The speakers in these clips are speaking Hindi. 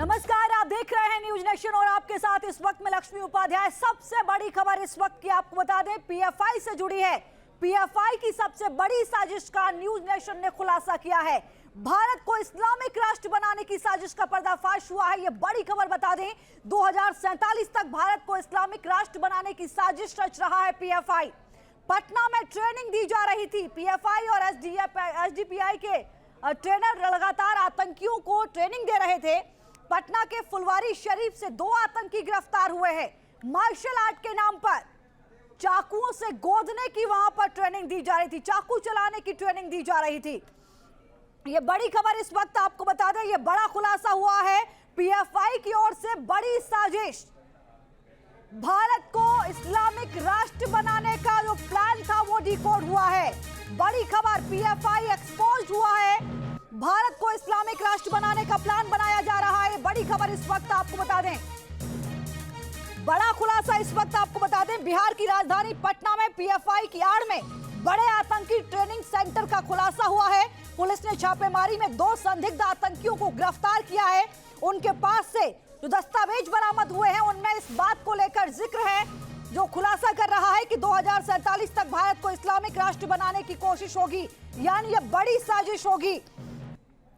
नमस्कार, आप देख रहे हैं न्यूज नेशन और आपके साथ इस वक्त में लक्ष्मी उपाध्याय। सबसे बड़ी खबर इस वक्त की आपको बता दें, पीएफआई से जुड़ी है। पीएफआई की सबसे बड़ी साजिश का न्यूज नेशन ने खुलासा किया है। भारत को इस्लामिक राष्ट्र बनाने की साजिश का पर्दाफाश हुआ है। यह बड़ी खबर बता दें, 2047 तक भारत को इस्लामिक राष्ट्र बनाने की साजिश रच रहा है पीएफआई। पटना में ट्रेनिंग दी जा रही थी। पीएफआई और एसडीपीआई के ट्रेनर लगातार आतंकियों को ट्रेनिंग दे रहे थे। पटना के फुलवारी शरीफ से 2 आतंकी गिरफ्तार हुए हैं। मार्शल आर्ट के नाम पर चाकुओं से गोदने की वहां पर ट्रेनिंग दी जा रही थी, चाकू चलाने की ट्रेनिंग दी जा रही थी। यह बड़ी खबर इस वक्त आपको बता दें, यह बड़ा खुलासा हुआ है पीएफआई की ओर से। बड़ी साजिश, भारत को इस्लामिक राष्ट्र बनाने का जो प्लान था वो डिकोड हुआ है। बड़ी खबर, पीएफआई एक्सपोज हुआ है। भारत को इस्लामिक राष्ट्र बनाने का प्लान बनाया जा रहा है। बड़ी खबर इस वक्त आपको बता दें, बड़ा खुलासा इस वक्त आपको बता दें। बिहार की राजधानी पटना में पीएफआई की आड़ में बड़े आतंकी ट्रेनिंग सेंटर का खुलासा हुआ है। पुलिस ने छापेमारी में 2 संदिग्ध आतंकियों को गिरफ्तार किया है। उनके पास से जो दस्तावेज बरामद हुए हैं उनमें इस बात को लेकर जिक्र है, जो खुलासा कर रहा है कि 2047 तक भारत को इस्लामिक राष्ट्र बनाने की कोशिश होगी, यानी यह बड़ी साजिश होगी।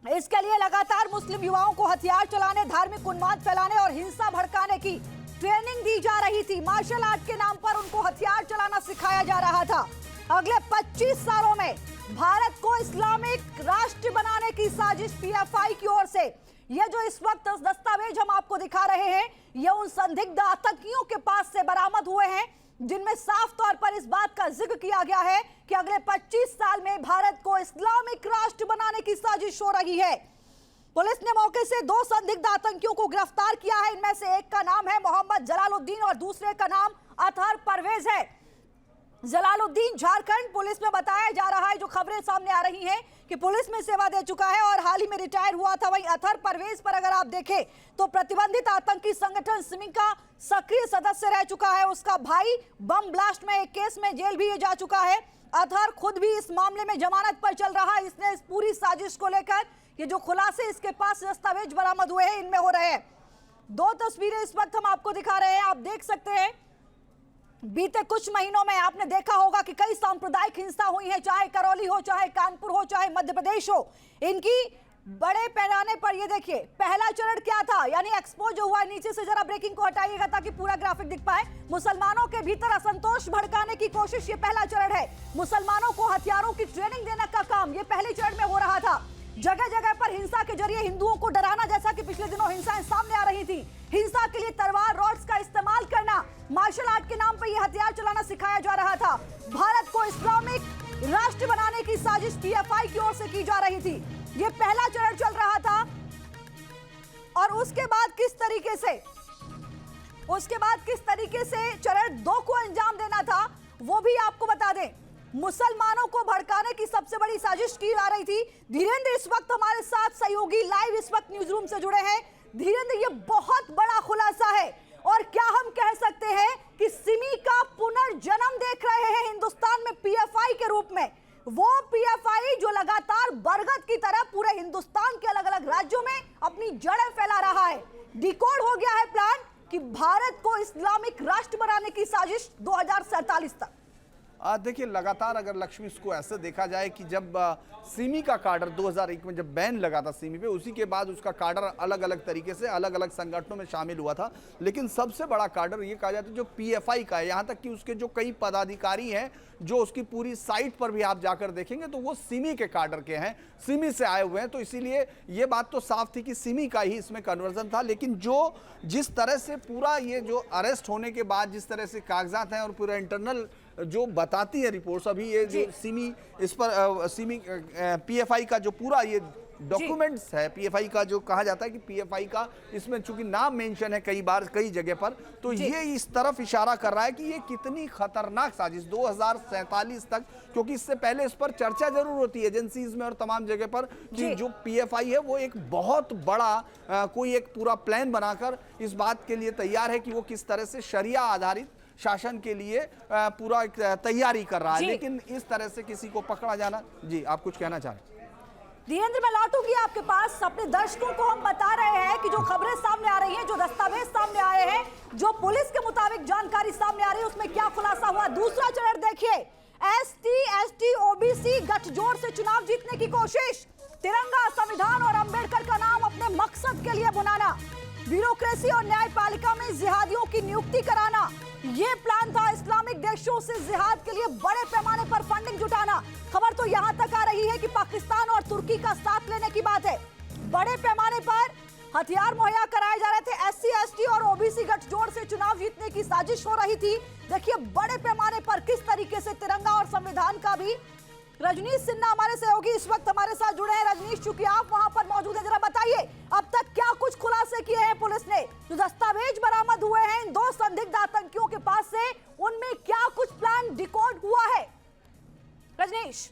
इसके लिए लगातार मुस्लिम युवाओं को हथियार चलाने, धार्मिक उन्माद फैलाने और हिंसा भड़काने की ट्रेनिंग दी जा रही थी। मार्शल आर्ट के नाम पर उनको हथियार चलाना सिखाया जा रहा था। अगले 25 सालों में भारत को इस्लामिक राष्ट्र बनाने की साजिश पीएफआई की ओर से। ये जो इस वक्त दस्तावेज हम आपको दिखा रहे हैं, ये उन संदिग्ध आतंकियों के पास से बरामद हुए हैं, जिनमें साफ तौर पर इस बात का जिक्र किया गया है कि अगले 25 साल में भारत को इस्लामिक राष्ट्र बनाने की साजिश हो रही है। पुलिस ने मौके से 2 संदिग्ध आतंकियों को गिरफ्तार किया है। इनमें से एक का नाम है मोहम्मद जलालुद्दीन और दूसरे का नाम अतहर परवेज है। जलालुद्दीन झारखंड पुलिस में बताया जा रहा है, जो खबरें सामने आ रही हैं कि पुलिस में सेवा दे चुका है और हाल ही में रिटायर हुआ था। वहीं अतहर परवेज पर अगर आप देखें तो प्रतिबंधित आतंकी संगठन सिमी का सक्रिय सदस्य रह चुका है। उसका भाई बम ब्लास्ट में एक केस में जेल भी जा चुका है। अतहर खुद भी इस मामले में जमानत पर चल रहा है। इसने इस पूरी साजिश को लेकर ये जो खुलासे इसके पास दस्तावेज बरामद हुए हैं इनमें हो रहे हैं। 2 तस्वीरें इस वक्त हम आपको दिखा रहे हैं, आप देख सकते हैं। बीते कुछ महीनों में आपने देखा होगा कि कई सांप्रदायिक हिंसा हुई है, चाहे करौली हो, चाहे कानपुर हो, चाहे मध्य प्रदेश हो। इनकी बड़े पैमाने पर ये देखिए, पहला चरण क्या था, यानी एक्सपोज जो हुआ है। नीचे से जरा ब्रेकिंग को हटाइएगा ताकि पूरा ग्राफिक दिख पाए। मुसलमानों के भीतर असंतोष भड़काने की कोशिश, ये पहला चरण है। मुसलमानों को हथियारों की ट्रेनिंग देने का काम ये पहले चरण में हो रहा था। जगह जगह पर हिंसा के जरिए हिंदुओं को डराना, जैसा कि पिछले दिनों हिंसाएं सामने आ रही थी। हिंसा के लिए तलवार, रॉड्स का इस्तेमाल करना, मार्शल आर्ट के नाम पर यह हथियार चलाना सिखाया जा रहा था। भारत को इस्लामिक राष्ट्र बनाने की साजिश पीएफआई की ओर से की जा रही थी। यह पहला चरण चल रहा था और उसके बाद किस तरीके से चरण 2 को अंजाम देना था वो भी आपको बता दें। मुसलमानों को भड़काने की सबसे बड़ी साजिश की जा रही थी। धीरेन्द्र इस वक्त हमारे साथ सहयोगी लाइव इस वक्त न्यूज रूम से जुड़े हैं। धीरेन्द्र, ये बहुत बड़ा खुलासा है और क्या हम कह सकते हैं कि सिमी का पुनर्जन्म देख रहे हैं हिंदुस्तान में पीएफआई के रूप में। वो पीएफआई जो लगातार बरगद की तरह पूरे हिंदुस्तान के अलग अलग राज्यों में अपनी जड़ें फैला रहा है। डिकोड हो गया है प्लान कि भारत को इस्लामिक राष्ट्र बनाने की साजिश 2047 तक। देखिए, लगातार अगर लक्ष्मी इसको ऐसे देखा जाए कि जब सिमी का कार्डर 2001 में जब बैन लगा था सिमी पे, उसी के बाद उसका कार्डर अलग अलग तरीके से अलग अलग संगठनों में शामिल हुआ था। लेकिन सबसे बड़ा कार्डर ये कहा जाता है जो पीएफआई का है। यहाँ तक कि उसके जो कई पदाधिकारी हैं, जो उसकी पूरी साइट पर भी आप जाकर देखेंगे तो वो सिमी के कार्डर के हैं, सिमी से आए हुए हैं। तो इसीलिए ये बात तो साफ थी कि सिमी का ही इसमें कन्वर्जन था। लेकिन जिस तरह से पूरा ये जो अरेस्ट होने के बाद जिस तरह से कागजात हैं और पूरा इंटरनल जो बताती है रिपोर्ट्स, अभी ये जो सिमी इस पर सिमी पीएफआई का जो पूरा ये डॉक्यूमेंट्स है, पीएफआई का जो कहा जाता है कि पीएफआई का इसमें चूंकि नाम मेंशन है कई बार कई जगह पर, तो ये इस तरफ इशारा कर रहा है कि ये कितनी खतरनाक साजिश 2047 तक, क्योंकि इससे पहले इस पर चर्चा जरूर होती है एजेंसीज में और तमाम जगह पर कि जो पीएफआई है वो एक बहुत बड़ा कोई एक पूरा प्लान बनाकर इस बात के लिए तैयार है कि वो किस तरह से शरिया आधारित शासन के लिए पूरा तैयारी कर रहा है। लेकिन इस तरह से किसी को पकड़ा जाना, जी आप कुछ कहना चाह रहे हैं? धीरेन्द्र, मैं लौटूंगी आपके पास। अपने दर्शकों को हम बता रहे हैं कि जो खबरें सामने आ रही हैं, जो दस्तावेज सामने आए हैं, जो पुलिस के मुताबिक जानकारी सामने आ रही है, उसमें क्या खुलासा हुआ। दूसरा चरण देखिए, एसटी, एसटी, ओबीसी गठजोड़ से चुनाव जीतने की कोशिश, तिरंगा, संविधान और अंबेडकर का नाम अपने मकसद के लिए बुनाना, ब्यूरोक्रेसी और न्यायपालिका में जिहादियों की नियुक्ति कराना, ये प्लान था। इस्लामिक देशों से जिहाद के लिए बड़े पैमाने पर फंडिंग जुटाना। खबर तो यहां तक आ रही है कि पाकिस्तान और तुर्की का साथ लेने की बात है। बड़े पैमाने पर हथियार मुहैया कराए जा रहे थे। एससी, एसटी और ओबीसी गठजोड़ से चुनाव जीतने की साजिश हो रही थी। देखिए बड़े पैमाने पर किस तरीके से तिरंगा और संविधान का भी। रजनीश सिन्हा हमारे सहयोगी इस वक्त हमारे साथ जुड़े हैं। रजनीश, चूंकि आप वहां पर मौजूद हैं, जरा बताइए अब तक क्या कुछ खुलासे किए हैं पुलिस ने। जो दस्तावेज बरामद हुए हैं इन दो संदिग्ध आतंकियों के पास से, उनमें क्या कुछ प्लान डिकोड हुआ है। रजनीश।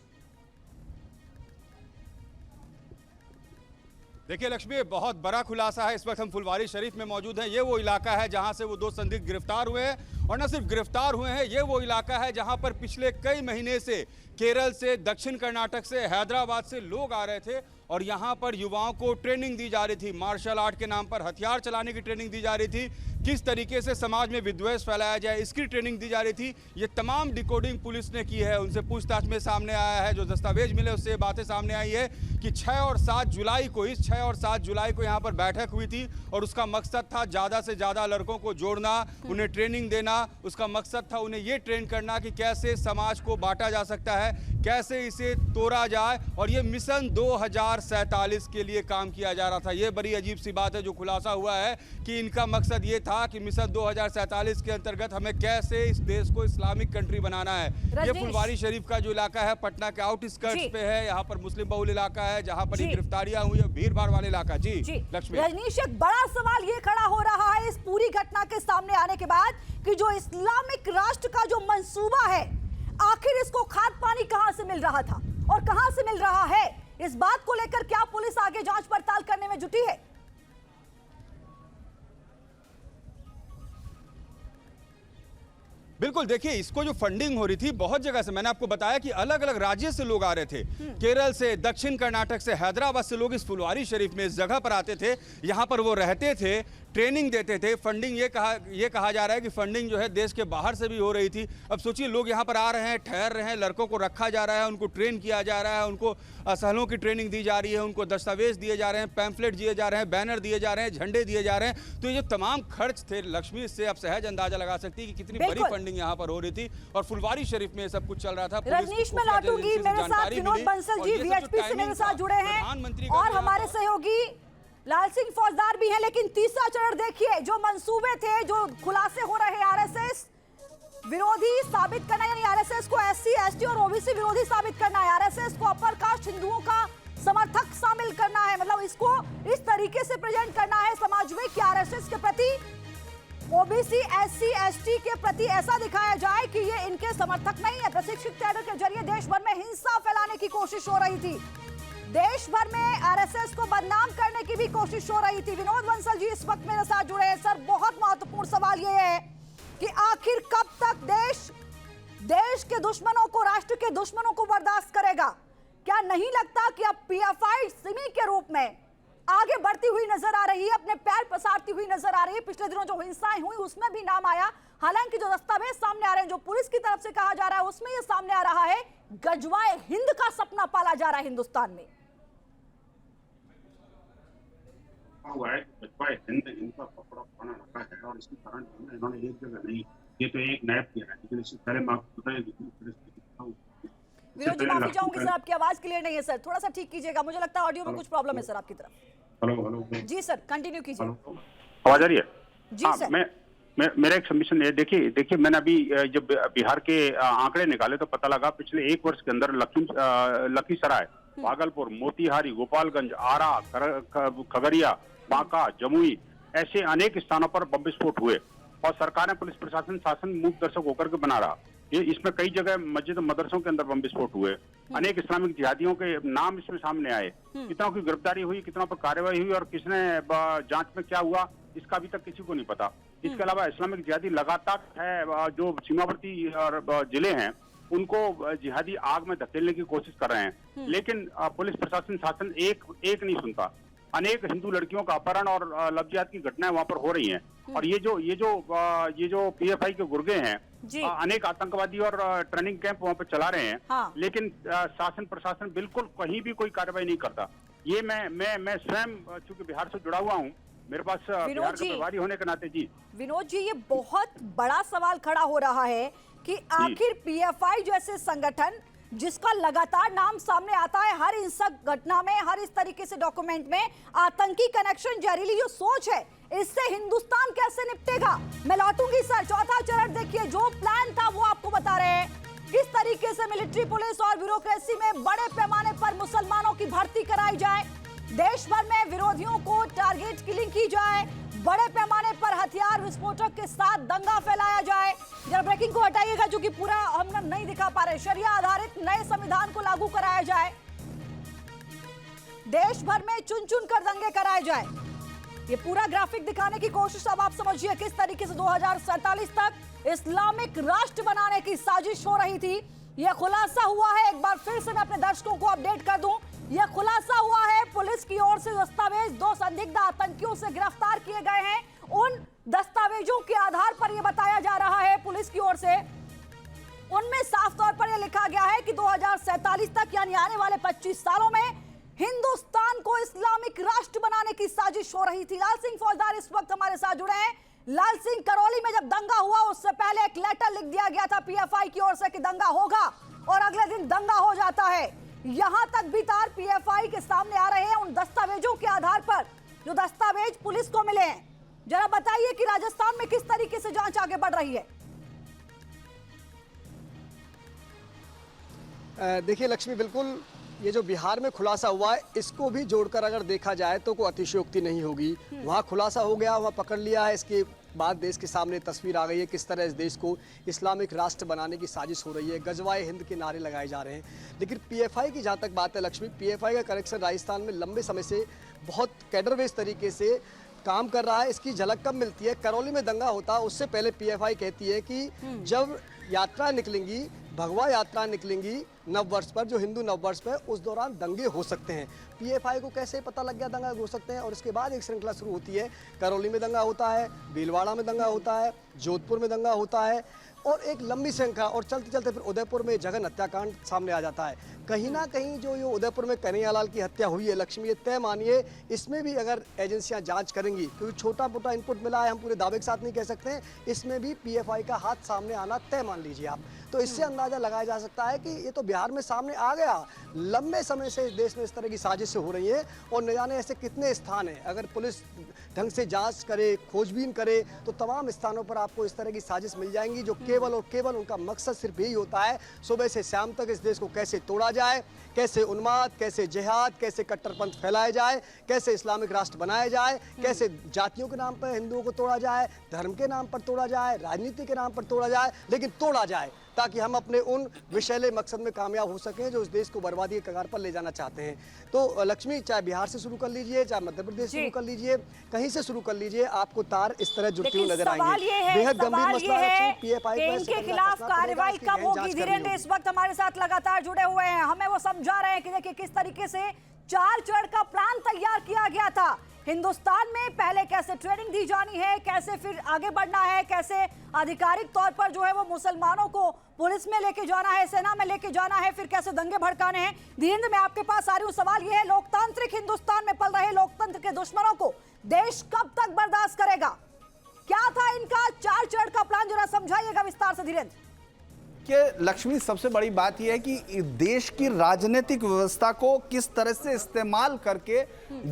देखिए लक्ष्मी, बहुत बड़ा खुलासा है। इस वक्त हम फुलवारी शरीफ में मौजूद हैं। ये वो इलाका है जहां से वो दो संदिग्ध गिरफ्तार हुए हैं, और न सिर्फ गिरफ्तार हुए हैं, ये वो इलाका है जहां पर पिछले कई महीने से केरल से, दक्षिण कर्नाटक से, हैदराबाद से लोग आ रहे थे और यहां पर युवाओं को ट्रेनिंग दी जा रही थी। मार्शल आर्ट के नाम पर हथियार चलाने की ट्रेनिंग दी जा रही थी, किस तरीके से समाज में विद्वेष फैलाया जाए इसकी ट्रेनिंग दी जा रही थी। ये तमाम डिकोडिंग पुलिस ने की है। उनसे पूछताछ में सामने आया है, जो दस्तावेज मिले उससे बातें सामने आई है कि 6 और 7 जुलाई को, इस 6 और 7 जुलाई को यहाँ पर बैठक हुई थी और उसका मकसद था ज़्यादा से ज़्यादा लड़कों को जोड़ना, उन्हें ट्रेनिंग देना। उसका मकसद था उन्हें ये ट्रेन करना कि कैसे समाज को बांटा जा सकता है, कैसे इसे तोड़ा जाए, और ये मिशन 2047 के लिए काम किया जा रहा था। ये बड़ी अजीब सी बात है जो खुलासा हुआ है कि इनका मकसद ये था कि मिशन 2047 के अंतर्गत हमें कैसे इस देश को इस्लामिक कंट्री बनाना है। ये फुलवारी शरीफ का जो इलाका है पटना के आउटस्कर्ट्स पे है, यहाँ पर मुस्लिम बहुल इलाका है जहाँ पर गिरफ्तारियां हुई है, भीड़ भाड़ वाला इलाका। जी लक्ष्मी। रजनीश, एक बड़ा सवाल ये खड़ा हो रहा है इस पूरी घटना के सामने आने के बाद कि जो इस्लामिक राष्ट्र का जो मंसूबा है, आखिर इसको खाद पानी कहां से मिल रहा था और कहां से मिल रहा है। इस बात को लेकर क्या पुलिस आगे जांच पड़ताल करने में जुटी है। बिल्कुल, देखिए इसको जो फंडिंग हो रही थी बहुत जगह से, मैंने आपको बताया कि अलग अलग राज्य से लोग आ रहे थे। केरल से, दक्षिण कर्नाटक से, हैदराबाद से लोग इस फुलवारी शरीफ में इस जगह पर आते थे, यहाँ पर वो रहते थे, ट्रेनिंग देते थे। फंडिंग ये कहा जा रहा है कि फंडिंग जो है देश के बाहर से भी हो रही थी। अब सोचिए लोग यहाँ पर आ रहे हैं, ठहर रहे हैं, लड़कों को रखा जा रहा है, उनको ट्रेन किया जा रहा है, उनको असहलों की ट्रेनिंग दी जा रही है, उनको दस्तावेज दिए जा रहे हैं, पैम्फलेट दिए जा रहे हैं, बैनर दिए जा रहे हैं, झंडे दिए जा रहे हैं। तो ये तमाम खर्च थे लक्ष्मी, इससे आप सहज अंदाजा लगा सकती है कि कितनी बड़ी फंडिंग यहाँ पर हो रही थी और फुलवारी शरीफ में सब कुछ चल रहा था। रजनीश, मैं लौटूंगी, मेरे साथ विनोद बंसल जी वीएचपी से मेरे साथ जुड़े हैं और हमारे सहयोगी लाल सिंह फौजदार भी हैं। लेकिन तीसरा चरण देखिए, जो मंसूबे थे, जो खुलासे हो रहे हैं, आरएसएस विरोधी साबित करना, यानी आरएसएस को एससी, एसटी और ओबीसी विरोधी साबित करना है, आरएसएस को अपर कास्ट हिंदुओं का समर्थक शामिल करना है, मतलब इसको इस तरीके से प्रेजेंट करना है समाज में कि आरएसएस के प्रति, ओबीसी, एससी, एसटी के प्रति ऐसा दिखाया जाए कि ये इनके समर्थक नहीं है। प्रशिक्षित कैडर के जरिए देश भर में हिंसा फैलाने की कोशिश हो रही थी, देश भर में आरएसएस को बदनाम करने की भी कोशिश हो रही थी। विनोद बंसल जी इस वक्त मेरे साथ जुड़े हैं। सर, बहुत महत्वपूर्ण सवाल ये है कि आखिर कब तक देश के दुश्मनों को, राष्ट्र के दुश्मनों को बर्दाश्त करेगा। क्या नहीं लगता कि अब पीएफआई सिमी के रूप में आगे बढ़ती हुई नजर आ रही है, अपने पैर पसारती हुई नजर आ रही है। पिछले दिनों जो हिंसाएं हुई उसमें भी नाम आया, हालांकि जो दस्तावेज सामने आ रहे हैं, जो पुलिस की तरफ से कहा जा रहा है, उसमें यह सामने आ रहा है गजवाए हिंद का सपना पाला जा रहा है हिंदुस्तान में। हुआ है गजवाए हिंद, इनका कपड़ा पहना रखा है और इसी कारण इन्होंने एक जगह नहीं, ये तो एक नैप किया है, लेकिन इससे पहले मैं आपको बताया। विनोद जी, माफी चाहूंगी सर, आपकी आवाज क्लियर नहीं है सर, थोड़ा सा ठीक कीजिएगा, मुझे लगता है ऑडियो में कुछ प्रॉब्लम है सर आपकी तरफ। हेलो जी सर, कंटिन्यू कीजिए। आवाज आ रही है? जी सर। मेरा एक सबमिशन है। देखिए मैंने अभी जब बिहार के आंकड़े निकाले तो पता लगा पिछले 1 वर्ष के अंदर लखीसराय, भागलपुर, मोतिहारी, गोपालगंज, आरा, खगड़िया, बांका, जमुई, ऐसे अनेक स्थानों पर बम विस्फोट हुए और सरकार, पुलिस प्रशासन, शासन मूक दर्शक होकर के बना रहा। ये इसमें कई जगह मस्जिद मदरसों के अंदर बम विस्फोट हुए, अनेक इस्लामिक जिहादियों के नाम इसमें सामने आए, कितनों की गिरफ्तारी हुई, कितनों पर कार्रवाई हुई और किसने जांच में क्या हुआ इसका अभी तक किसी को नहीं पता। इसके अलावा इस्लामिक जिहादी लगातार है, जो सीमावर्ती और जिले हैं उनको जिहादी आग में धकेलने की कोशिश कर रहे हैं। लेकिन पुलिस प्रशासन शासन एक नहीं सुनता। अनेक हिंदू लड़कियों का अपहरण और लव्जियात की घटनाएं वहां पर हो रही हैं। और ये जो पीएफआई के गुर्गे हैं, अनेक आतंकवादी और ट्रेनिंग कैंप वहां पर चला रहे हैं। हाँ। लेकिन शासन प्रशासन बिल्कुल कहीं भी कोई कार्रवाई नहीं करता। ये मैं स्वयं चूंकि बिहार से जुड़ा हुआ हूँ, मेरे पास बिहार का प्रभारी होने के नाते जी विनोद जी, ये बहुत बड़ा सवाल खड़ा हो रहा है कि आखिर पीएफआई जैसे संगठन जिसका लगातार नाम सामने आता है हर हिंसक घटना में, हर इस तरीके से डॉक्यूमेंट में, आतंकी कनेक्शन, जहरीली जो सोच है, इससे हिंदुस्तान कैसे निपटेगा? मैं लौटूंगी सर, चौथा चरण देखिए, जो प्लान था वो आपको बता रहे हैं। किस तरीके से मिलिट्री, पुलिस और ब्यूरोक्रेसी में बड़े पैमाने पर मुसलमानों की भर्ती कराई जाए, देश भर में विरोधियों को टारगेट किलिंग की जाए, बड़े पैमाने पर हथियार विस्फोटक के साथ दंगा फैलाया जाए। जरा ब्रेकिंग को हटाइएगा, जो कि पूरा हम नहीं दिखा पा रहे। शरिया आधारित नए संविधान को लागू कराया जाए, देश भर में चुन चुन कर दंगे कराए जाए। ये पूरा ग्राफिक दिखाने की कोशिश, अब आप समझिए किस तरीके से 2047 तक इस्लामिक राष्ट्र बनाने की साजिश हो रही थी। यह खुलासा हुआ है, एक बार फिर से मैं अपने दर्शकों को अपडेट कर दूं, यह खुलासा हुआ है पुलिस की ओर से दस्तावेज 2 संदिग्ध आतंकियों से गिरफ्तार किए गए हैं। उन दस्तावेजों के आधार पर यह बताया जा रहा है पुलिस की ओर से, उनमें साफ तौर पर यह लिखा गया है कि 2047 तक यानी आने वाले 25 सालों में हिंदुस्तान को इस्लामिक राष्ट्र बनाने की साजिश हो रही थी। लाल सिंह फौजदार इस वक्त हमारे साथ जुड़े हैं। लाल सिंह, करौली में जब दंगा हुआ उससे पहले एक लेटर लिख दिया गया था पीएफआई की ओर से कि दंगा होगा, और अगले दिन दंगा हो जाता है। यहां तक भी तार पीएफआई के सामने आ रहे हैं उन दस्तावेजों के आधार पर जो दस्तावेज पुलिस को मिले हैं। जरा बताइए कि राजस्थान में किस तरीके से जांच आगे बढ़ रही है? देखिए लक्ष्मी, बिल्कुल ये जो बिहार में खुलासा हुआ है इसको भी जोड़कर अगर देखा जाए तो कोई अतिशयोक्ति नहीं होगी। वहाँ खुलासा हो गया, वहाँ पकड़ लिया है, इसके बाद देश के सामने तस्वीर आ गई है किस तरह इस देश को इस्लामिक राष्ट्र बनाने की साजिश हो रही है, गजवाए हिंद के नारे लगाए जा रहे हैं। लेकिन पीएफआई की जहाँ तक बात है लक्ष्मी, पीएफआई का कनेक्शन राजस्थान में लंबे समय से बहुत कैडरवेज तरीके से काम कर रहा है। इसकी झलक कब मिलती है? करौली में दंगा होता है उससे पहले पीएफआई कहती है कि जब यात्रा निकलेंगी, भगवा यात्रा निकलेंगी नववर्ष पर, जो हिंदू नववर्ष पर, उस दौरान दंगे हो सकते हैं। पीएफआई को कैसे पता लग गया दंगा हो सकते हैं? और इसके बाद एक श्रृंखला शुरू होती है। करौली में दंगा होता है, भीलवाड़ा में दंगा होता है, जोधपुर में दंगा होता है, और एक लंबी श्रृंखला, और चलते चलते फिर उदयपुर में जघन हत्याकांड सामने आ जाता है। कहीं ना कहीं जो ये उदयपुर में कन्हैयालाल की हत्या हुई है लक्ष्मी, ये तय मानिए इसमें भी अगर एजेंसियां जांच करेंगी, क्योंकि छोटा मोटा इनपुट मिला है, हम पूरे दावे के साथ नहीं कह सकते हैं, इसमें भी पीएफआई का हाथ सामने आना तय मान लीजिए आप। तो इससे अंदाजा लगाया जा सकता है कि ये तो बिहार में सामने आ गया। लंबे समय से इस देश में इस तरह की साजिशें हो रही हैं, और न जाने ऐसे कितने स्थान हैं। अगर पुलिस ढंग से जांच करे, खोजबीन करे, तो तमाम स्थानों पर आपको इस तरह की साजिश मिल जाएंगी, जो केवल और केवल उनका मकसद सिर्फ यही होता है सुबह से शाम तक इस देश को कैसे तोड़ा जाए, कैसे उन्माद, कैसे जिहाद, कैसे कट्टरपंथ फैलाया जाए, कैसे इस्लामिक राष्ट्र बनाया जाए, कैसे जातियों के नाम पर हिंदुओं को तोड़ा जाए, धर्म के नाम पर तोड़ा जाए, राजनीति के नाम पर तोड़ा जाए, लेकिन तोड़ा जाए ताकि हम अपने उन विषैले मकसद में कामयाब हो सकें जो इस देश को बर्बादी के कगार पर ले जाना चाहते हैं। तो लक्ष्मी, चाहे बिहार से शुरू कर लीजिए, चाहे मध्य प्रदेश से शुरू कर लीजिए, कहीं से शुरू कर लीजिए, आपको तार इस तरह जुड़ते हुए नजर आएंगे। बेहद गंभीर मसला है पीएफआई पर, इनके खिलाफ कार्रवाई कब होगी? धीरेन्द्र इस वक्त हमारे साथ लगातार जुड़े हुए हैं, हमें वो समझा रहे हैं कि देखिए किस तरीके से 4 चरण का प्लान तैयार किया गया था। हिंदुस्तान में पहले कैसे ट्रेनिंग दी जानी है, कैसे फिर आगे बढ़ना है, कैसे आधिकारिक तौर पर जो है वो मुसलमानों को पुलिस में लेके जाना है, सेना में लेके जाना है, फिर कैसे दंगे भड़काने हैं। धीरेन्द्र, मैं आपके पास आ रही हूँ। सवाल ये है, लोकतांत्रिक हिंदुस्तान में पल रहे लोकतंत्र के दुश्मनों को देश कब तक बर्दाश्त करेगा? क्या था इनका 4 चरण का प्लान, जरा समझाइएगा विस्तार से धीरेन्द्र। कि लक्ष्मी, सबसे बड़ी बात यह है कि देश की राजनीतिक व्यवस्था को किस तरह से इस्तेमाल करके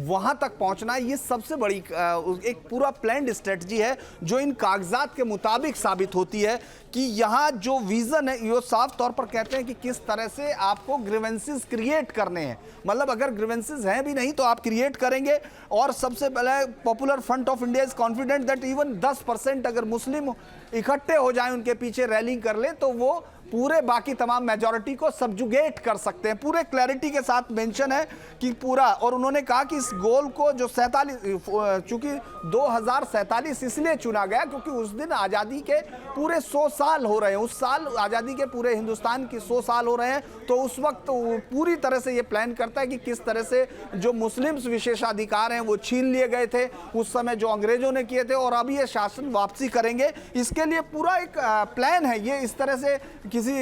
वहां तक पहुंचना है, ये सबसे बड़ी एक पूरा प्लान्ड स्ट्रेटजी है, जो इन कागजात के मुताबिक साबित होती है कि यहाँ जो विजन है ये साफ तौर पर कहते हैं कि किस तरह से आपको ग्रीवेंसेस क्रिएट करने हैं। मतलब अगर ग्रीवेंसेस हैं भी नहीं तो आप क्रिएट करेंगे। और सबसे पहले popular front of India is confident that even 10% अगर मुस्लिम इकट्ठे हो जाएं, उनके पीछे रैली कर ले, तो वो पूरे बाकी तमाम मेजॉरिटी को सब्जुगेट कर सकते हैं। पूरे क्लैरिटी के साथ मेंशन है कि पूरा, और उन्होंने कहा कि इस गोल को जो 47, चूंकि 2047 इसलिए चुना गया क्योंकि उस दिन आज़ादी के पूरे 100 साल हो रहे हैं, उस साल आज़ादी के पूरे हिंदुस्तान की 100 साल हो रहे हैं। तो उस वक्त पूरी तरह से ये प्लान करता है कि किस तरह से जो मुस्लिम्स विशेषाधिकार हैं वो छीन लिए गए थे उस समय जो अंग्रेजों ने किए थे, और अभी ये शासन वापसी करेंगे। इसके लिए पूरा एक प्लान है। ये इस तरह से किसी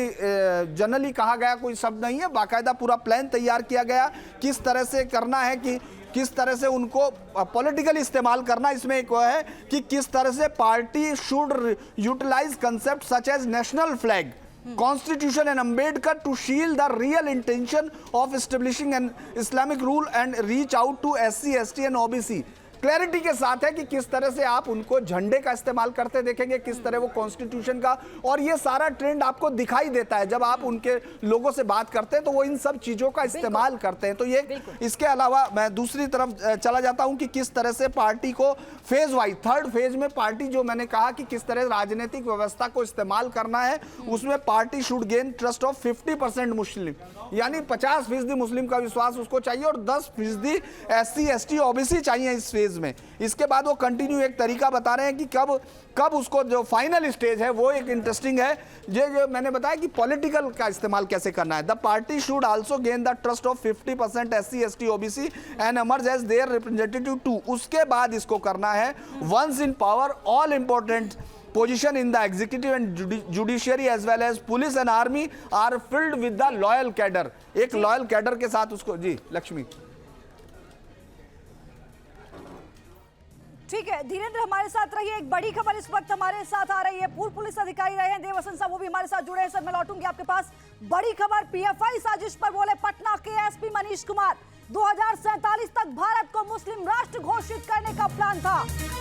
जनरली कहा गया कोई शब्द नहीं है, बाकायदा पूरा प्लान तैयार किया गया किस तरह से करना है, कि किस तरह से उनको पॉलिटिकल इस्तेमाल करना। इसमें एक है कि किस तरह से party should utilize concept such as national flag, Constitution and Ambedkar to shield the real intention of establishing an Islamic rule and reach out to SC, ST and OBC। Clarity के साथ है कि किस तरह से आप उनको झंडे का इस्तेमाल करते देखेंगे, किस तरह वो कॉन्स्टिट्यूशन का, और ये सारा ट्रेंड आपको दिखाई देता है जब आप उनके लोगों से बात करते हैं तो वो इन सब चीजों का इस्तेमाल करते हैं। तो ये इसके अलावा मैं दूसरी तरफ चला जाता हूं कि किस तरह से पार्टी को फेज वाइज, थर्ड फेज में पार्टी, जो मैंने कहा कि किस तरह राजनीतिक व्यवस्था को इस्तेमाल करना है, उसमें party should gain trust of 50% मुस्लिम, यानी 50% मुस्लिम का विश्वास उसको चाहिए और 10% SC, ST, OBC चाहिए इस फेज में। इसके बाद वो कंटिन्यू एक तरीका बता रहे हैं कि कब उसको जो फाइनल स्टेज है वो एक इंटरेस्टिंग है। जो मैंने बताया कि पॉलिटिकल का इस्तेमाल कैसे करना है। The party should also gain the trust of 50% SC, ST, OBC and emerge as their representative too. उसके बाद इसको करना है once in power all important position in the executive and judiciary as well as police and army are filled with the loyal cadre। एक लॉयल कैडर के साथ उसको, जी लक्ष्मी। ठीक है धीरेन्द्र, हमारे साथ रहिए। एक बड़ी खबर इस वक्त हमारे साथ आ रही है, पूर्व पुलिस अधिकारी रहे हैं देवसन साहब, वो भी हमारे साथ जुड़े हैं। सर मैं लौटूंगी आपके पास। बड़ी खबर, PFI साजिश पर बोले पटना के एसपी मनीष कुमार। 2047 तक भारत को मुस्लिम राष्ट्र घोषित करने का प्लान था।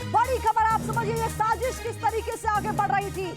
बड़ी खबर, आप समझिए ये साजिश किस तरीके से आगे बढ़ रही थी।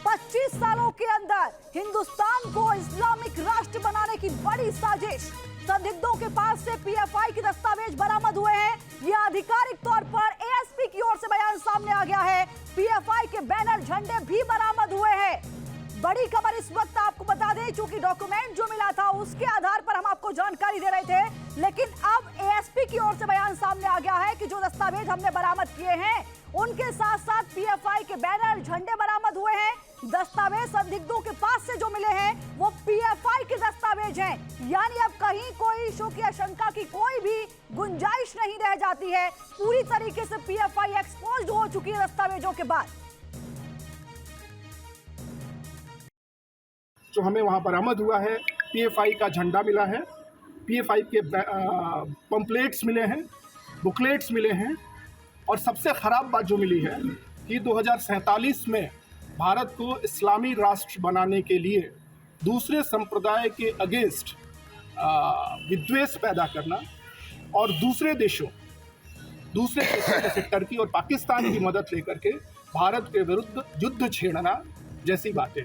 25 सालों के अंदर हिंदुस्तान को इस्लामिक राष्ट्र बनाने की बड़ी साजिश। संदिग्धों के पास से PFI के दस्तावेज बरामद हुए हैं। यह आधिकारिक तौर पर ASP की ओर से बयान सामने आ गया है। PFI के बैनर, झंडे भी बरामद हुए हैं। बड़ी खबर इस वक्त आपको बता दें, चूंकि डॉक्यूमेंट जो मिला था उसके आधार पर हम आपको जानकारी दे रहे थे, लेकिन अब ASP की ओर से बयान सामने आ गया है कि जो दस्तावेज हमने बरामद किए हैं उनके साथ साथ PFI के बैनर, झंडे बरामद हुए हैं। दस्तावेज संदिग्धों के पास से जो मिले हैं वो PFI के दस्तावेज हैं, यानी अब कहीं कोई शक या शंका की कोई भी गुंजाइश नहीं रह जाती है। पूरी तरीके से PFI एक्सपोज्ड हो चुकी है दस्तावेजों के बाद। जो हमें वहाँ बरामद हुआ है, PFI का झंडा मिला है, PFI के पंपलेट्स मिले हैं, बुकलेट्स मिले हैं, और सबसे ख़राब बात जो मिली है कि 2047 में भारत को इस्लामी राष्ट्र बनाने के लिए दूसरे संप्रदाय के अगेंस्ट विद्वेष पैदा करना और दूसरे देशों जैसे टर्की और पाकिस्तान की मदद लेकर के भारत के विरुद्ध युद्ध छेड़ना जैसी बातें।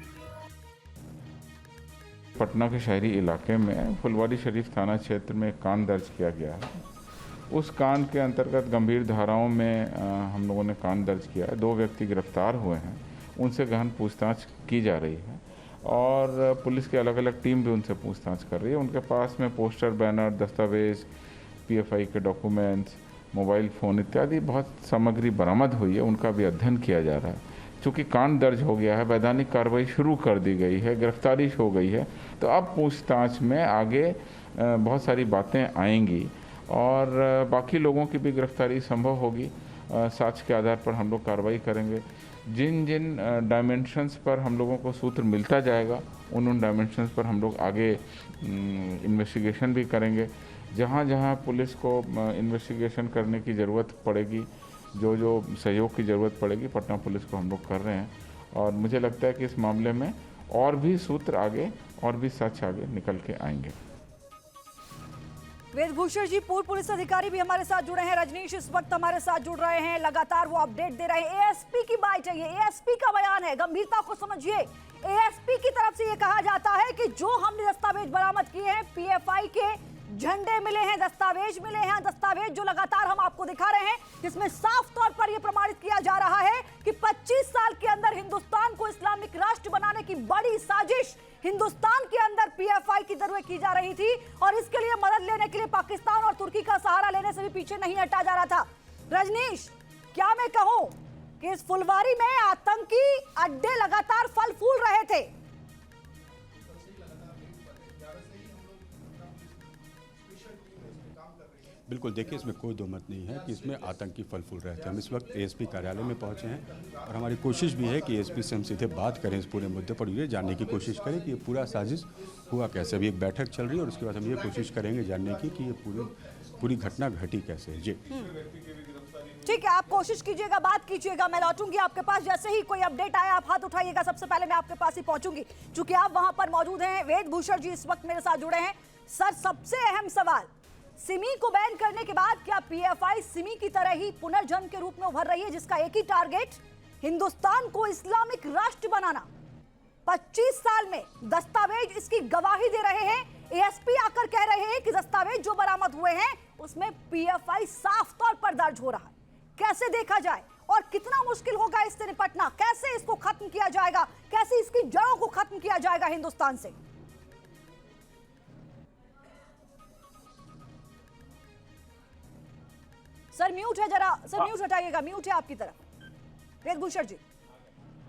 पटना के शहरी इलाके में फुलवारी शरीफ थाना क्षेत्र में कांड दर्ज किया गया है। उस कांड के अंतर्गत गंभीर धाराओं में हम लोगों ने कांड दर्ज किया है। 2 व्यक्ति गिरफ्तार हुए हैं, उनसे गहन पूछताछ की जा रही है और पुलिस की अलग अलग टीम भी उनसे पूछताछ कर रही है। उनके पास में पोस्टर, बैनर, दस्तावेज, PFI के डॉक्यूमेंट्स, मोबाइल फ़ोन इत्यादि बहुत सामग्री बरामद हुई है, उनका भी अध्ययन किया जा रहा है। चूँकि कांड दर्ज हो गया है, वैधानिक कार्रवाई शुरू कर दी गई है, गिरफ्तारी हो गई है, तो अब पूछताछ में आगे बहुत सारी बातें आएंगी और बाकी लोगों की भी गिरफ्तारी संभव होगी। साक्ष्य के आधार पर हम लोग कार्रवाई करेंगे। जिन जिन डायमेंशंस पर हम लोगों को सूत्र मिलता जाएगा उन डायमेंशंस पर हम लोग आगे इन्वेस्टिगेशन भी करेंगे। जहाँ जहाँ पुलिस को इन्वेस्टिगेशन करने की ज़रूरत पड़ेगी, जो जो सहयोग की ज़रूरत पड़ेगी, पटना पुलिस को हम लोग कर रहे हैं और मुझे लगता है कि इस मामले में और भी सूत्र आगे और भी साक्ष्य आगे निकल के आएंगे। वेदभूषण जी, पूर्व पुलिस अधिकारी भी हमारे साथ जुड़े हैं। रजनीश इस वक्त हमारे साथ जुड़ रहे हैं, लगातार वो अपडेट दे रहे हैं। ASP की बात चाहिए, ASP का बयान है, गंभीरता को समझिए। ASP की तरफ से ये कहा जाता है कि जो हमने दस्तावेज बरामद किए हैं, PFI के झंडे मिले हैं, दस्तावेज मिले हैं, दस्तावेज जो लगातार हम आपको दिखा रहे हैं, जिसमें साफ तौर पर यह प्रमाणित किया जा रहा है कि 25 साल के अंदर हिंदुस्तान को इस्लामिक राष्ट्र बनाने की बड़ी साजिश की जा रही थी और इसके लिए मदद लेने के लिए पाकिस्तान और तुर्की का सहारा लेने से भी पीछे नहीं हटा जा रहा था। रजनीश, क्या मैं कहूं कि इस फुलवारी में आतंकी अड्डे लगातार फल फूल रहे थे? बिल्कुल, देखिए इसमें कोई दो मत नहीं है कि इसमें आतंकी फल फूल रहे थे। हम इस वक्त एएसपी कार्यालय में पहुंचे हैं और हमारी कोशिश भी है कि एएसपी से हम सीधे बात करें इस पूरे मुद्दे पर, ये जानने की कोशिश करें कि ये पूरा साजिश हुआ कैसे। अभी एक बैठक चल रही है और उसके बाद हम ये कोशिश करेंगे जानने की कि ये पूरी घटना घटी कैसे। जी ठीक है, आप कोशिश कीजिएगा, बात कीजिएगा, मैं लौटूंगी आपके पास। जैसे ही कोई अपडेट आया आप हाथ उठाइएगा, सबसे पहले मैं आपके पास ही पहुंचूंगी चूंकि आप वहां पर मौजूद हैं। वेद भूषण जी इस वक्त मेरे साथ जुड़े हैं। सर, सबसे अहम सवाल, सिमी को बैन करने के बाद क्या पीएफआई सिमी की तरह ही पुनर्जन्म के रूप में उभर रही है, जिसका एक ही टारगेट हिंदुस्तान को इस्लामिक राष्ट्र बनाना? 25 साल में दस्तावेज इसकी गवाही दे रहे हैं। एएसपी आकर कह रहे हैं कि दस्तावेज जो बरामद हुए हैं उसमें पीएफआई साफ तौर पर दर्ज हो रहा है। कैसे देखा जाए और कितना मुश्किल होगा इससे निपटना? कैसे इसको खत्म किया जाएगा? कैसे इसकी जड़ों को खत्म किया जाएगा हिंदुस्तान से? सर म्यूट है, जरा सर म्यूट हटाइएगा, म्यूट है आपकी तरफ। वेदभूषण जी,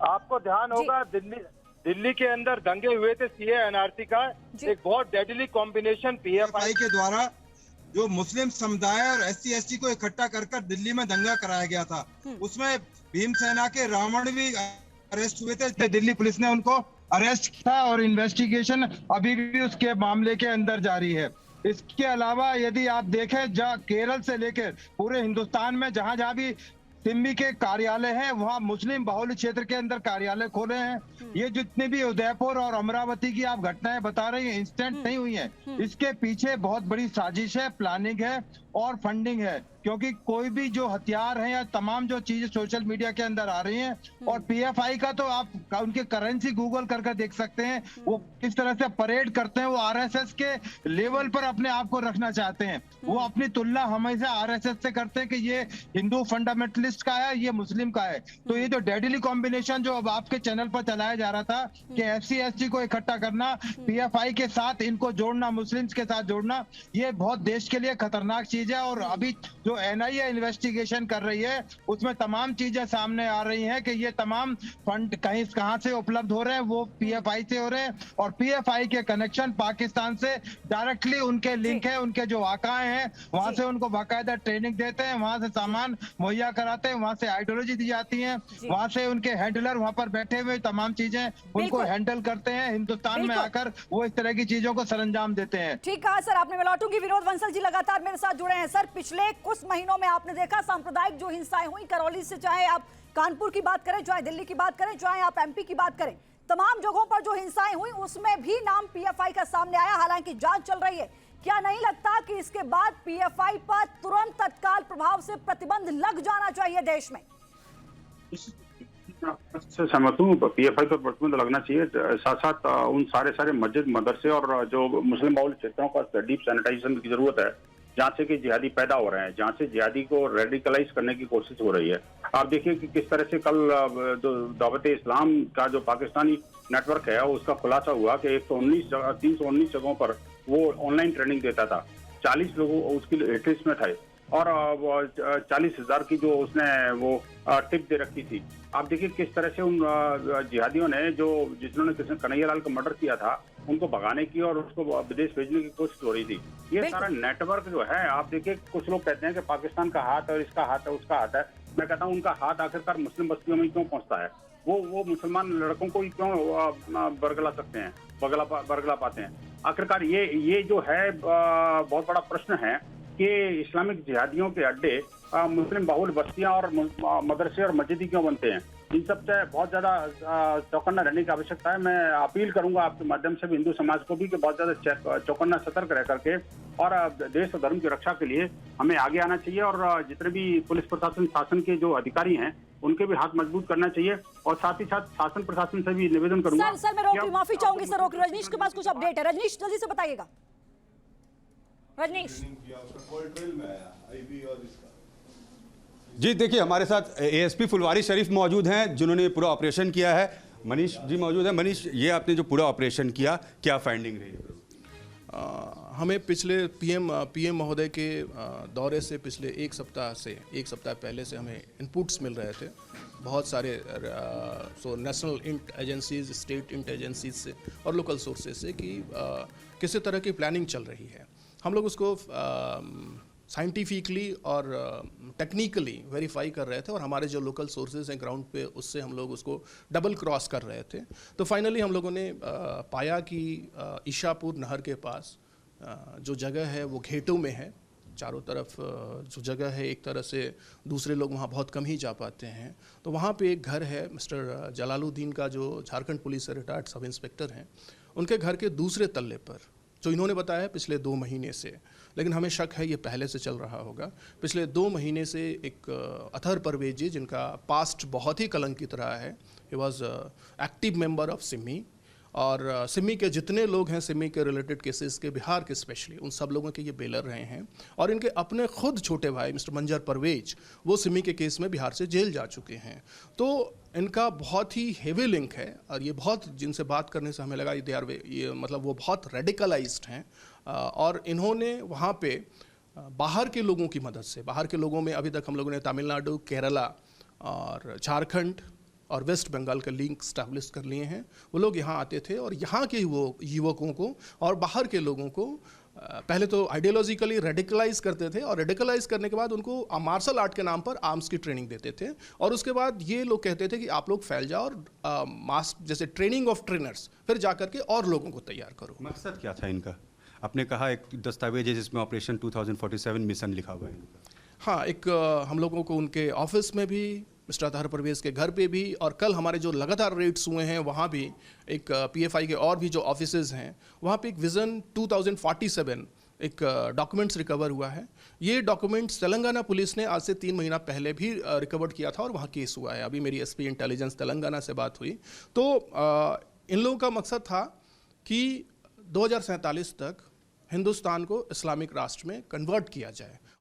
आपको ध्यान होगा दिल्ली के अंदर दंगे हुए थे सीए एनआरसी का, एक बहुत डेडली कॉम्बिनेशन पीएफआई के द्वारा जो मुस्लिम समुदाय और एससी एसटी को इकट्ठा कर दिल्ली में दंगा कराया गया था। उसमें भीमसेना के रावण भी अरेस्ट हुए थे। दिल्ली पुलिस ने उनको अरेस्ट किया और इन्वेस्टिगेशन अभी भी उसके मामले के अंदर जारी है। इसके अलावा यदि आप देखें, केरल से लेकर पूरे हिंदुस्तान में जहां जहां भी सिमी के कार्यालय हैं वहां मुस्लिम बहुल क्षेत्र के अंदर कार्यालय खोले हैं। ये जितने भी उदयपुर और अमरावती की आप घटनाएं बता रही हैं, इंस्टेंट नहीं हुई हैं। इसके पीछे बहुत बड़ी साजिश है, प्लानिंग है और फंडिंग है, क्योंकि कोई भी जो हथियार है या तमाम जो चीजें सोशल मीडिया के अंदर आ रही हैं और पीएफआई का तो आप उनके करेंसी गूगल करके देख सकते हैं, वो किस तरह से परेड करते हैं। वो आरएसएस के लेवल पर अपने आप को रखना चाहते हैं। वो अपनी तुलना हमेशा आरएसएस से करते हैं कि ये हिंदू फंडामेंटलिस्ट का है, ये मुस्लिम का है। तो ये जो डेडली कॉम्बिनेशन जो अब आपके चैनल पर चलाया जा रहा था कि एससी एसटी को इकट्ठा करना, पीएफआई के साथ इनको जोड़ना, मुस्लिम्स के साथ जोड़ना, ये बहुत देश के लिए खतरनाक चीज है। और अभी जो एनआईए इन्वेस्टिगेशन कर रही है उसमें तमाम चीजें सामने आ रही हैं कि ये तमाम फंड कहां से उपलब्ध हो रहे हैं, वो पीएफआई से हो रहे हैं और पीएफआई के कनेक्शन पाकिस्तान से डायरेक्टली उनके लिंक है। उनके जो आकाएं हैं वहां से उनको बाकायदा ट्रेनिंग देते हैं, वहां से सामान मुहैया कराते हैं, वहां से आइडियोलॉजी दी जाती है, वहां से उनके हैंडलर वहां पर बैठे हुए तमाम चीजें उनको हैंडल करते हैं। हिंदुस्तान में आकर वो इस तरह की चीजों को सरंजाम देते हैं। ठीक कहा सर आपने। मैं लौटूंगी। विनोद बंसल जी लगातार मेरे साथ जुड़े हैं। सर, पिछले कुछ महीनों में आपने देखा सांप्रदायिक जो हिंसाएं हुई करौली से, चाहे आप कानपुर की बात करें, चाहे दिल्ली की बात करें, चाहे आप एमपी की बात करें, तमाम जगहों पर जो हिंसाएं हुई उसमें भी नाम पीएफआई का सामने आया। हालांकि जांच चल रही है। क्या नहीं लगता कि इसके बाद पीएफआई पर तुरंत तत्काल प्रभाव से प्रतिबंध लग जाना चाहिए देश में? सहमत हूँ, पीएफआई पर प्रतिबंध लगना चाहिए। साथ साथ उन सारे मस्जिद, मदरसे और जो मुस्लिम बहुल क्षेत्रों का डीप सैनिटाइजेशन की जरूरत है, जहाँ से कि जिहादी पैदा हो रहे हैं, जहाँ से जिहादी को रेडिकलाइज करने की कोशिश हो रही है। आप देखिए कि किस तरह से कल दावत इस्लाम का जो पाकिस्तानी नेटवर्क है उसका खुलासा हुआ कि 319 जगहों पर वो ऑनलाइन ट्रेनिंग देता था। 40 लोग उसकी लिस्ट में थे और 40,000 की जो उसने वो टिप दे रखी थी। आप देखिए किस तरह से उन जिहादियों ने जिन्होंने कृष्ण कन्हैयालाल का मर्डर किया था उनको भगाने की और उसको विदेश भेजने की कोशिश हो रही थी। ये सारा नेटवर्क जो है, आप देखिए कुछ लोग कहते हैं कि पाकिस्तान का हाथ है और इसका हाथ है, उसका हाथ है। मैं कहता हूँ उनका हाथ आखिरकार मुस्लिम बस्तियों में क्यों पहुंचता है? वो मुसलमान लड़कों को ही क्यों बरगला सकते हैं, बरगला पाते हैं? आखिरकार ये जो है बहुत बड़ा प्रश्न है कि इस्लामिक जिहादियों के अड्डे मुस्लिम बहुल बस्तियां और मदरसे और मस्जिद क्यों बनते हैं? इन सब से बहुत ज्यादा चौकन्ना रहने की आवश्यकता है। मैं अपील करूंगा आपके माध्यम से भी हिंदू समाज को भी कि बहुत ज्यादा चौकन्ना सतर्क रह करके और देश और धर्म की रक्षा के लिए हमें आगे आना चाहिए और जितने भी पुलिस प्रशासन, शासन के जो अधिकारी हैं उनके भी हाथ मजबूत करना चाहिए और साथ ही साथ शासन प्रशासन से भी निवेदन करूंगा। सर मैं रोक, माफी चाहूंगी सर, रोक। रजनीश के पास कुछ अपडेट है। रजनीश जल्दी से बताइएगा। रजनीश जी, देखिए हमारे साथ एएसपी फुलवारी शरीफ मौजूद हैं जिन्होंने पूरा ऑपरेशन किया है। मनीष जी मौजूद है। मनीष, ये आपने जो पूरा ऑपरेशन किया, क्या फाइंडिंग रही? हमें पिछले पीएम महोदय के दौरे से पिछले एक सप्ताह पहले से हमें इनपुट्स मिल रहे थे बहुत सारे national int agencies, state int agencies से और लोकल सोर्सेज से कि किसी तरह की प्लानिंग चल रही है। हम लोग उसको साइंटिफिकली और टेक्निकली वेरीफाई कर रहे थे और हमारे जो लोकल सोर्सेज हैं ग्राउंड पे उससे हम लोग उसको डबल क्रॉस कर रहे थे। तो फाइनली हम लोगों ने पाया कि ईशापुर नहर के पास जो जगह है वो घेटों में है। चारों तरफ जो जगह है एक तरह से दूसरे लोग वहाँ बहुत कम ही जा पाते हैं। तो वहाँ पे एक घर है मिस्टर जलालुद्दीन का, जो झारखंड पुलिस से रिटायर्ड सब इंस्पेक्टर हैं। उनके घर के दूसरे तल्ले पर, जो इन्होंने बताया है पिछले 2 महीने से, लेकिन हमें शक है ये पहले से चल रहा होगा। पिछले 2 महीने से एक अतहर परवेज जी, जिनका पास्ट बहुत ही कलंकित रहा है, he was active member of Simi, और सिमी के जितने लोग हैं सिमी के रिलेटेड केसेस के, बिहार के स्पेशली, उन सब लोगों के ये बेलर रहे हैं। और इनके अपने खुद छोटे भाई मिस्टर मंजर परवेज, वो सिमी के केस में बिहार से जेल जा चुके हैं। तो इनका बहुत ही हेवी लिंक है और ये बहुत, जिनसे बात करने से हमें लगा ये मतलब वो बहुत रेडिकलाइज्ड हैं। और इन्होंने वहाँ पे बाहर के लोगों की मदद से, बाहर के लोगों में अभी तक हम लोगों ने तमिलनाडु, केरला और झारखंड और वेस्ट बंगाल का लिंक स्टैब्लिश कर लिए हैं। वो लोग यहाँ आते थे और यहाँ के वो युवकों को और बाहर के लोगों को पहले तो आइडियोलॉजिकली रेडिकलाइज करते थे और रेडिकलाइज करने के बाद उनको मार्शल आर्ट के नाम पर आर्म्स की ट्रेनिंग देते थे। और उसके बाद ये लोग कहते थे कि आप लोग फैल जाओ और जैसे ट्रेनिंग ऑफ ट्रेनर्स, फिर जा करके और लोगों को तैयार करो। मकसद क्या था इनका? आपने कहा एक दस्तावेज है जिसमें ऑपरेशन 2047 मिशन लिखा हुआ है। हाँ, एक हम लोगों को उनके ऑफिस में भी, मिस्टर अतहर परवेज के घर पे भी, और कल हमारे जो लगातार रेड्स हुए हैं वहाँ भी, एक पीएफआई के और भी जो ऑफिसेज हैं वहाँ पे एक विज़न 2047 एक डॉक्यूमेंट्स रिकवर हुआ है। ये डॉक्यूमेंट्स तेलंगाना पुलिस ने आज से 3 महीना पहले भी रिकवर किया था और वहाँ केस हुआ है। अभी मेरी एसपी इंटेलिजेंस तेलंगाना से बात हुई तो इन लोगों का मकसद था कि 2047 तक हिंदुस्तान को इस्लामिक राष्ट्र में कन्वर्ट किया जाए।